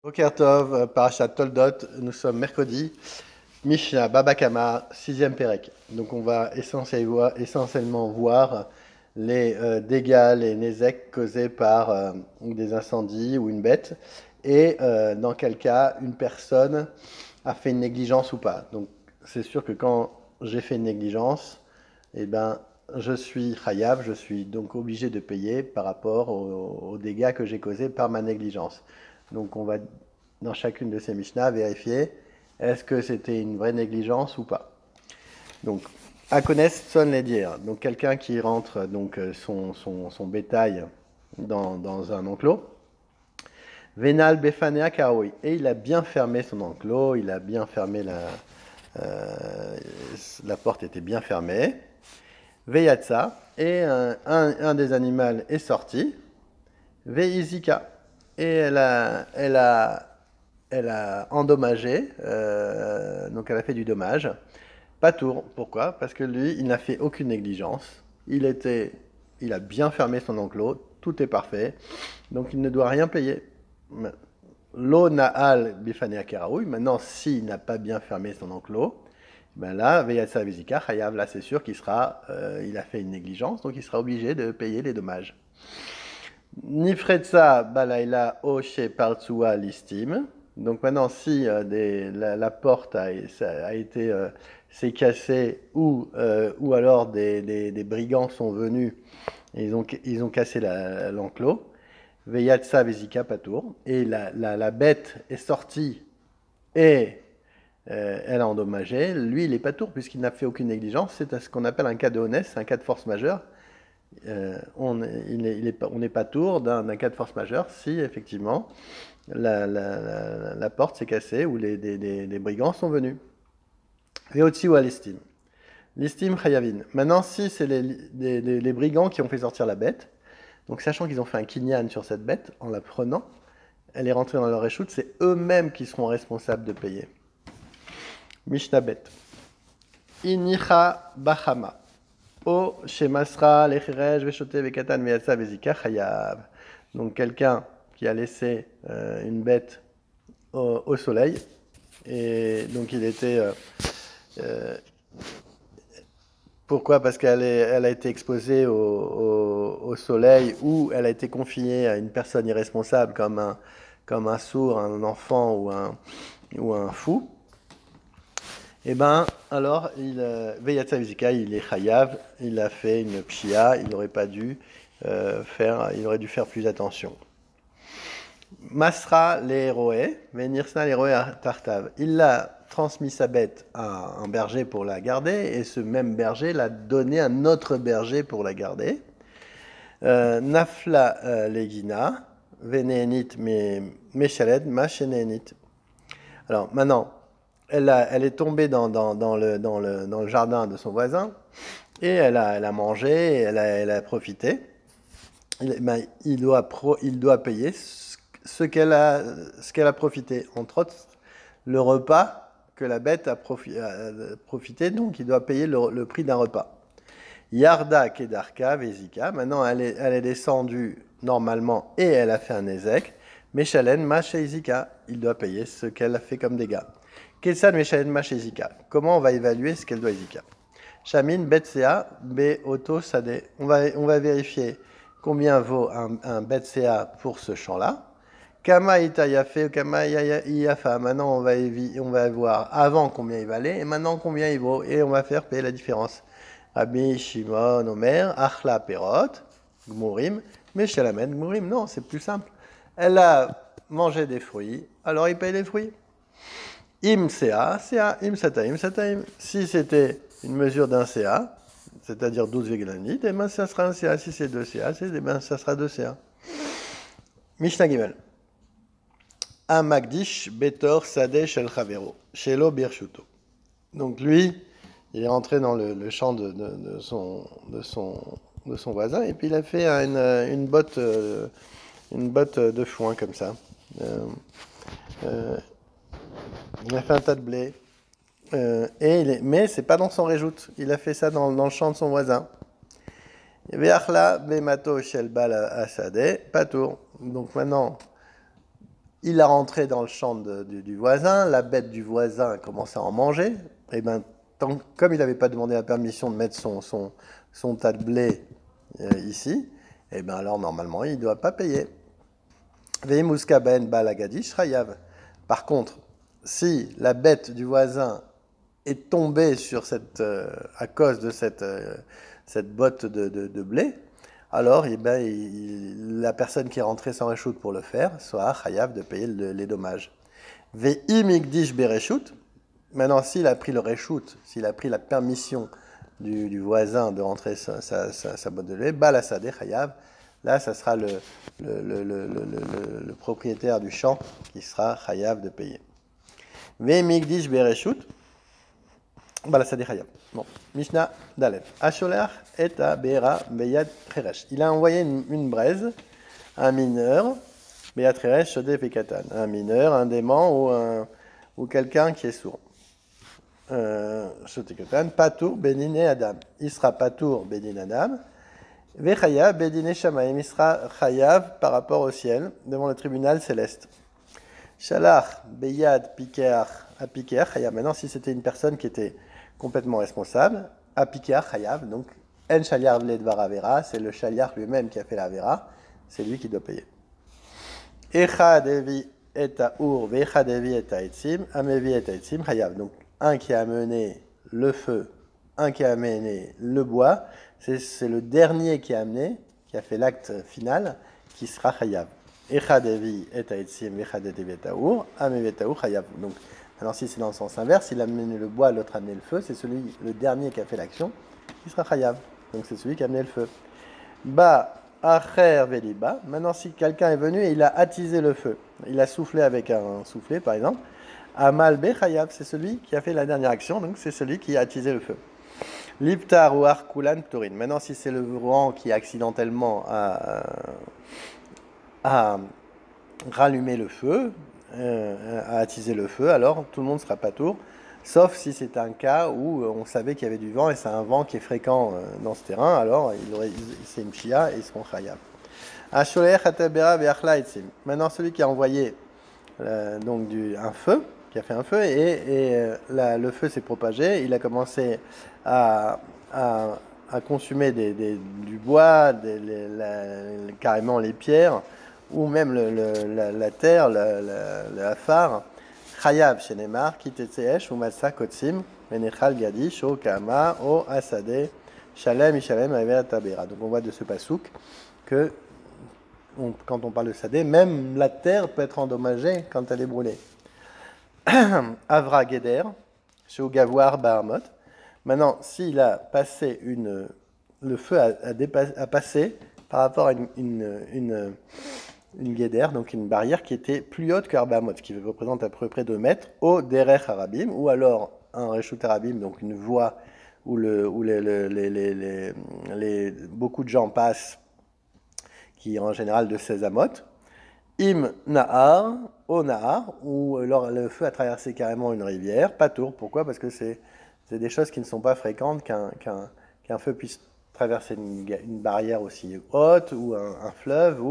Boker Tov, Parashat Toldot, nous sommes mercredi, Mishnah Baba Kama, 6e Pérec. Donc on va essentiellement voir les dégâts, les nézek causés par des incendies ou une bête, et dans quel cas une personne a fait une négligence ou pas. Donc c'est sûr que quand j'ai fait une négligence, eh ben, je suis chayav, je suis donc obligé de payer par rapport aux dégâts que j'ai causés par ma négligence. Donc on va, dans chacune de ces Mishnah, vérifier est-ce que c'était une vraie négligence ou pas. Donc, à connaître sonne les dire. Donc quelqu'un qui rentre donc son bétail dans un enclos. Vénal Befanea Karoui. Et il a bien fermé son enclos, il a bien fermé la porte était bien fermée. Veyatsa. Et un des animaux est sorti. Veizika. Et elle a endommagé, donc elle a fait du dommage. Patour, pourquoi? Parce que lui, il n'a fait aucune négligence. Il a bien fermé son enclos, tout est parfait, donc il ne doit rien payer. Lo na'al bifane karaoui. Maintenant, s'il n'a pas bien fermé son enclos, ben là, veyatsa vizika chayav, là c'est sûr il a fait une négligence, donc il sera obligé de payer les dommages. Nifretsa balaila oche partsua listim. Donc maintenant, si la porte a été s'est cassée ou alors des brigands sont venus et ils ont cassé l'enclos, veyatsa vesika patour, et la bête est sortie et elle a endommagé, lui il est patour puisqu'il n'a fait aucune négligence, c'est ce qu'on appelle un cas de honnête, un cas de force majeure. On n'est pas tour d'un cas de force majeure si effectivement la porte s'est cassée ou des brigands sont venus. Veotsi ou à l'estime. L'estime chayavin. Maintenant, si c'est les brigands qui ont fait sortir la bête, donc sachant qu'ils ont fait un kinyan sur cette bête, en la prenant, elle est rentrée dans leur échoute, c'est eux-mêmes qui seront responsables de payer. Mishnah bet. Inicha bachama. O shemasra lecherej veshote vekatan veyatsa vezika chayav. Donc quelqu'un qui a laissé une bête au soleil et donc il était pourquoi? Parce elle a été exposée au soleil ou elle a été confiée à une personne irresponsable comme un sourd, un enfant ou un fou. Eh ben, alors, Veyatsa Vizika, il est chayav, il a fait une pshia, il n'aurait pas dû il aurait dû faire plus attention. Masra l'héroé, Venirsna l'héroé tartav. Il a transmis sa bête à un berger pour la garder, et ce même berger l'a donné à un autre berger pour la garder. Nafla legina, venenit meshaled, machenenit. Alors, maintenant, elle est tombée dans le jardin de son voisin et elle a mangé, et elle a profité. Il doit payer ce qu'elle a profité. Entre autres, le repas que la bête a profité, donc il doit payer le prix d'un repas. Yarda kedarka vezika. Maintenant, elle est descendue normalement et elle a fait un ézek. Meshalen mashezika. Il doit payer ce qu'elle a fait comme dégâts. Kessan Meshalen Mashezika. Comment on va évaluer ce qu'elle doit Zika? Shamin Betsea Be Auto Sade. On va vérifier combien vaut un Betsea pour ce champ-là. Kama Itayafe, Kama Iafa. Maintenant, on va voir avant combien il valait et maintenant combien il vaut. Et on va faire payer la différence. Rabbi Shimon Omer, Achla Perot, Gmurim, Meshalamed Gmurim. Non, c'est plus simple. Elle a mangé des fruits, alors il paye les fruits. Im CA, im sataim, sataim. Si c'était une mesure d'un CA, c'est-à-dire 12,1 litres, et ben ça sera un CA. Si c'est 2 CA, ça sera 2 CA. Mishnah Gimel. Amagdish betor sadeh shel chavero, shelo birshuto. Donc lui, il est rentré dans le champ de son voisin, et puis il a fait une botte de foin comme ça. Il a fait un tas de blé. Mais c'est pas dans son réjoute. Il a fait ça dans le champ de son voisin. Veachla bemato shel bal asade patour. Donc maintenant, il a rentré dans le champ du voisin, la bête du voisin a commencé à en manger, et bien, comme il n'avait pas demandé la permission de mettre son tas de blé ici, et bien alors normalement il ne doit pas payer. Veimuska ben balagadish chayav. Par contre, si la bête du voisin est tombée sur à cause de cette botte de blé, alors eh ben, la personne qui est rentrée sans reshoot pour le faire soit chayav de payer les dommages. Ve'imigdish bereshut. Maintenant, s'il a pris le reshoot, s'il a pris la permission du voisin de rentrer sa botte de lait, balasade chayav. Là, ça sera le propriétaire du champ qui sera chayav de payer. Ve'imigdish bereshut. Balasade chayav. Bon, Mishnah Dalet. Asholach et Be'era Beyad Cheresh. Il a envoyé une braise à un mineur, Beyad Cheresh, Shodef et Katan. Un mineur, un dément ou quelqu'un qui est sourd. Shodef et Katan, Patour, Bénin et Adam. Il sera Patour, Bénin Adam. Vechayav, Bénin et Shamaim. Il sera Chayav par rapport au ciel, devant le tribunal céleste. Shalach, Beyad, Pikeach, à Pikeach, Chayav. Maintenant, si c'était une personne qui était complètement responsable, à Pikeach Chayav, donc En Shaliar Vledvar Avera, c'est le Shaliar lui-même qui a fait la Avera, c'est lui qui doit payer. Echad Evi et Ur, Vechad Evi et Etzim, Amevi et Etzim Chayav. Donc un qui a amené le feu, un qui a amené le bois, c'est le dernier qui a amené, qui a fait l'acte final, qui sera Chayav. Echad Evi et Etzim, Vechad Evi et Ur, Amevi et Ur Chayav. Donc alors si c'est dans le sens inverse, il a amené le bois, l'autre a amené le feu, c'est le dernier qui a fait l'action, qui sera chayav. Donc c'est celui qui a amené le feu. Ba acher veliba. Maintenant si quelqu'un est venu et il a attisé le feu, il a soufflé avec un soufflet par exemple, amal be chayav, c'est celui qui a fait la dernière action, donc c'est celui qui a attisé le feu. Liptar ou arkulan ptorin. Maintenant si c'est le vent qui accidentellement a rallumé le feu, à attiser le feu, alors tout le monde sera pas tour, sauf si c'est un cas où on savait qu'il y avait du vent et c'est un vent qui est fréquent dans ce terrain, alors c'est une chia et ils seront chayav. Maintenant celui qui a envoyé donc un feu, qui a fait un feu et le feu s'est propagé, il a commencé à consumer du bois, carrément les pierres, ou même la terre, la phare, Chayav Shenemar, Kitetseesh, ou Matsa Kotsim, Menechal Gadish, O Kama, O Asade, Shalem, Ishalem, Aver Tabera. Donc on voit de ce pasouk que, quand on parle de Sadé, même la terre peut être endommagée quand elle est brûlée. Avra Geder, Shou Gavoar Bahamot. Maintenant, s'il a passé le feu a passé par rapport à une guédère, donc une barrière qui était plus haute que Arbamot, qui représente à peu près 2 mètres, au Derech Arabim, ou alors un Reshut Arabim, donc une voie où beaucoup de gens passent, qui est en général de 16 amot. Im Nahar, au Nahar, où le feu a traversé carrément une rivière, pas tour. Pourquoi? Parce que c'est des choses qui ne sont pas fréquentes qu'un feu puisse traverser une barrière aussi haute, ou un fleuve,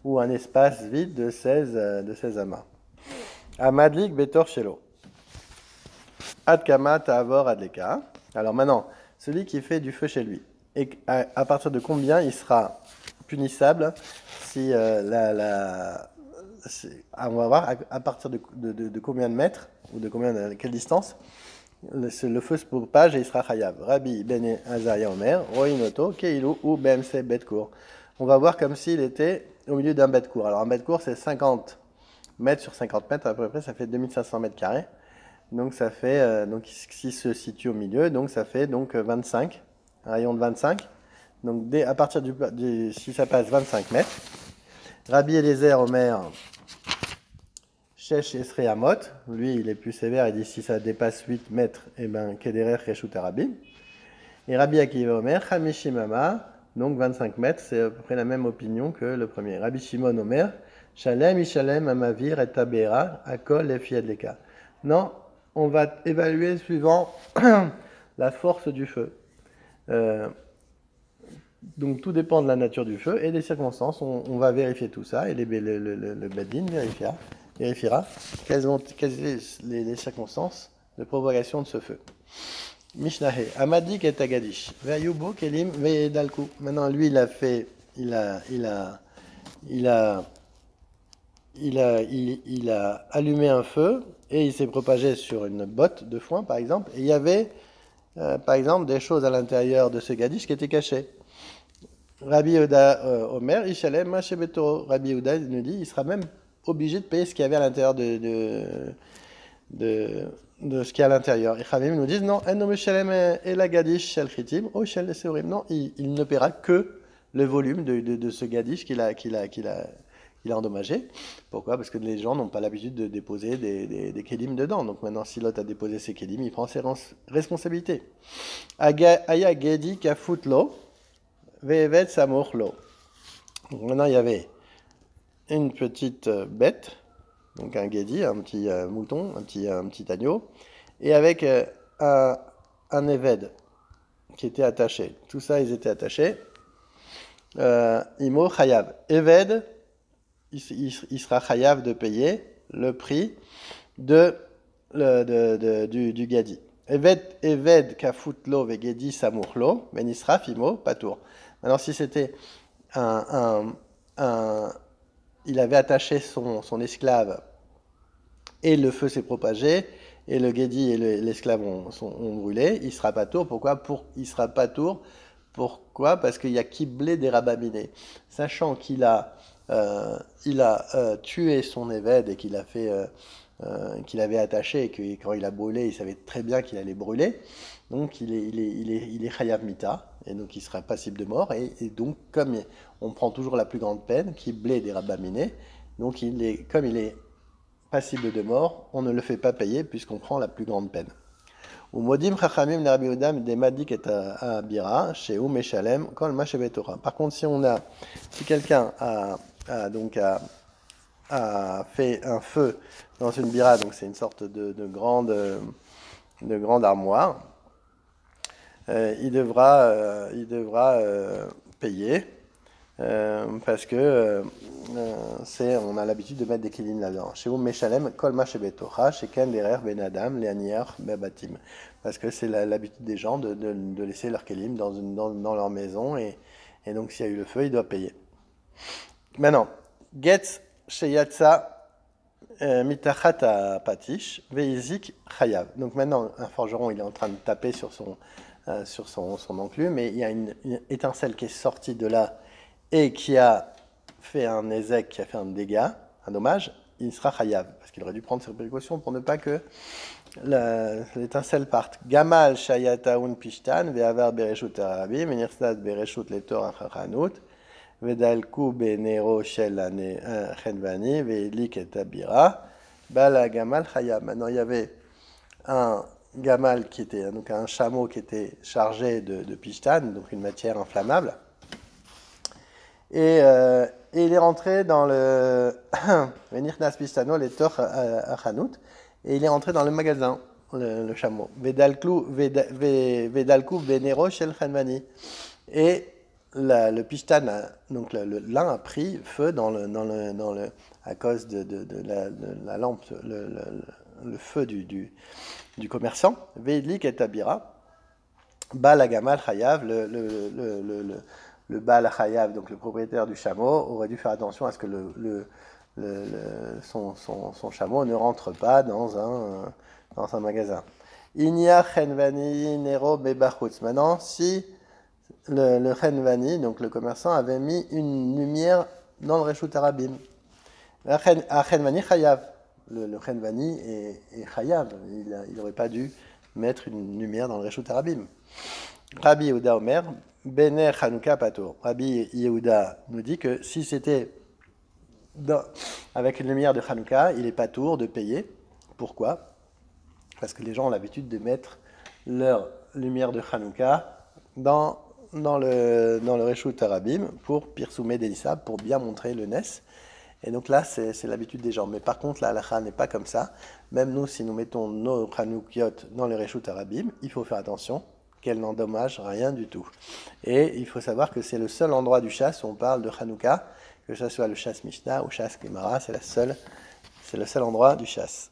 ou un espace vide de 16 amas. Amadlik Betor Shelo. Adkama Ta'avor Adleka. Alors maintenant, celui qui fait du feu chez lui, et à partir de combien il sera punissable si on va voir à partir de combien de mètres, ou de quelle distance, le feu se propage et il sera chayav. Rabbi Ben Azaria Omer, Roinoto, Keilu ou BMC Betkour. On va voir comme s'il était au milieu d'un Betkour. Alors un Betkour c'est 50 mètres sur 50 mètres, à peu près ça fait 2500 mètres carrés. Donc ça fait, donc s'il se situe au milieu, donc ça fait donc 25, un rayon de 25. Donc à partir si ça passe 25 mètres, Rabbi Eliezer Omer, Shesh Esrei Amot, lui il est plus sévère, il dit si ça dépasse 8 mètres, et ben Kederer Reshut Arabim. Et Rabbi Akiva Omer, Hamishim Ama, donc 25 mètres, c'est à peu près la même opinion que le premier. Rabbi Shimon Omer, Shalem Ishalem Amavir et Tabera, Akol et Fiadleka. Non, on va évaluer suivant la force du feu. Donc tout dépend de la nature du feu et des circonstances. On va vérifier tout ça et le Beddin vérifiera quelles sont les circonstances de provocation de ce feu. Mishnahe, Amadik et Tagadish, Vayubo Kelim Veyedalku. Maintenant, lui, il a allumé un feu et il s'est propagé sur une botte de foin, par exemple. Et il y avait, par exemple, des choses à l'intérieur de ce gadish qui étaient cachées. Rabbi Yehuda Omer, Ishalem Mashebetoro. Rabbi Yehuda nous dit, il sera même obligé de payer ce qu'il y avait à l'intérieur de ce qu'il y a à l'intérieur. Et Khamim nous disent, non, non, il ne paiera que le volume de ce gadish qu'il a endommagé. Pourquoi? Parce que les gens n'ont pas l'habitude de déposer des kélim dedans. Donc maintenant, si l'autre a déposé ses kélim, il prend ses responsabilités. Aya Gedi Kafutlo, Ve'evet Samorlo. Donc maintenant, il y avait une petite bête, donc un guédi, un petit mouton, un petit agneau, et avec un éved qui était attaché. Tout ça, ils étaient attachés. Imo chayav. Éved, il sera chayav de payer le prix du guédi. Éved kafutlo vegedi samurlo, benisraf imo patour. Maintenant, si c'était il avait attaché son esclave et le feu s'est propagé et le guédi et l'esclave ont brûlé, il sera pas tour. Pourquoi? Il sera pas tour. Pourquoi? Parce qu'il y a Kiblé des Rabaminé. Sachant qu'il a tué son évêque et qu'il avait attaché et que quand il a brûlé, il savait très bien qu'il allait brûler. Donc il est chayav mita, et donc il sera passible de mort. Et donc comme on prend toujours la plus grande peine, qui blé des rabaminé, donc comme il est passible de mort, on ne le fait pas payer puisqu'on prend la plus grande peine. Ou modim chachamim Rabbi Yehuda des madik et abira chez meshalem kol ma shebetorah. Par contre, si quelqu'un a fait un feu dans une bira, donc c'est une sorte de grande armoire, il devra payer parce que on a l'habitude de mettre des kélim là-dedans. Chez Meshalem, Kol Ma Shebetocha, chez Ken Derer Ben Adam, Leanier Bebatim. Parce que c'est l'habitude des gens de laisser leurs kélim dans leur maison et donc s'il y a eu le feu, il doit payer. Maintenant, Getz Sheyatsa Mitachat Patish, Veizik Chayav. Donc maintenant, un forgeron, il est en train de taper sur son enclume, mais il y a une étincelle qui est sortie de là et qui a fait un ézek, qui a fait un dégât, un dommage, il sera chayav, parce qu'il aurait dû prendre ses précautions pour ne pas que l'étincelle parte. Gamal shayataun pishtan, ve'avar bereshut arabim, v'nirsad bereshut letor achachanut, ve'dalku benero shel chenvani, ve'elik et abira, bala gamal chayav. Maintenant, il y avait un gamal qui était, donc un chameau qui était chargé de pishtan, donc une matière inflammable, et il est rentré dans le Venirnas Pistano, les Tor Achanut, et il est rentré dans le magasin, le chameau. Vedalku Venero Shel Chanvani. Et le Pistan, donc l'un a pris feu à cause de la lampe, le feu du commerçant. Veidlik et Tabira. Bal Agamal Chayav, le Baal Chayav, donc le propriétaire du chameau, aurait dû faire attention à ce que son chameau ne rentre pas dans un magasin. Inya Chenvani Nero Bebachutz. Maintenant, si le Chenvani, donc le commerçant, avait mis une lumière dans le Reshut Arabim, Chenvani Chayav. Le Chenvani est Chayav. Il n'aurait pas dû mettre une lumière dans le Reshut Arabim. Rabbi Yehuda Omer, Bener Chanukah Patour. Rabbi Yehuda nous dit que si c'était avec une lumière de Chanukah, il est pas tour de payer. Pourquoi? Parce que les gens ont l'habitude de mettre leur lumière de Chanukah dans le Reshut Arabim pour Pirsoumer Delissab, pour bien montrer le Nes. Et donc là, c'est l'habitude des gens. Mais par contre, la halakha n'est pas comme ça. Même nous, si nous mettons nos Chanukiot dans le Reshut Arabim, il faut faire attention qu'elle n'endommage rien du tout. Et il faut savoir que c'est le seul endroit du chasse où on parle de Hanouka, que ce soit le chasse Mishnah ou chasse Gemara, c'est le seul endroit du chasse.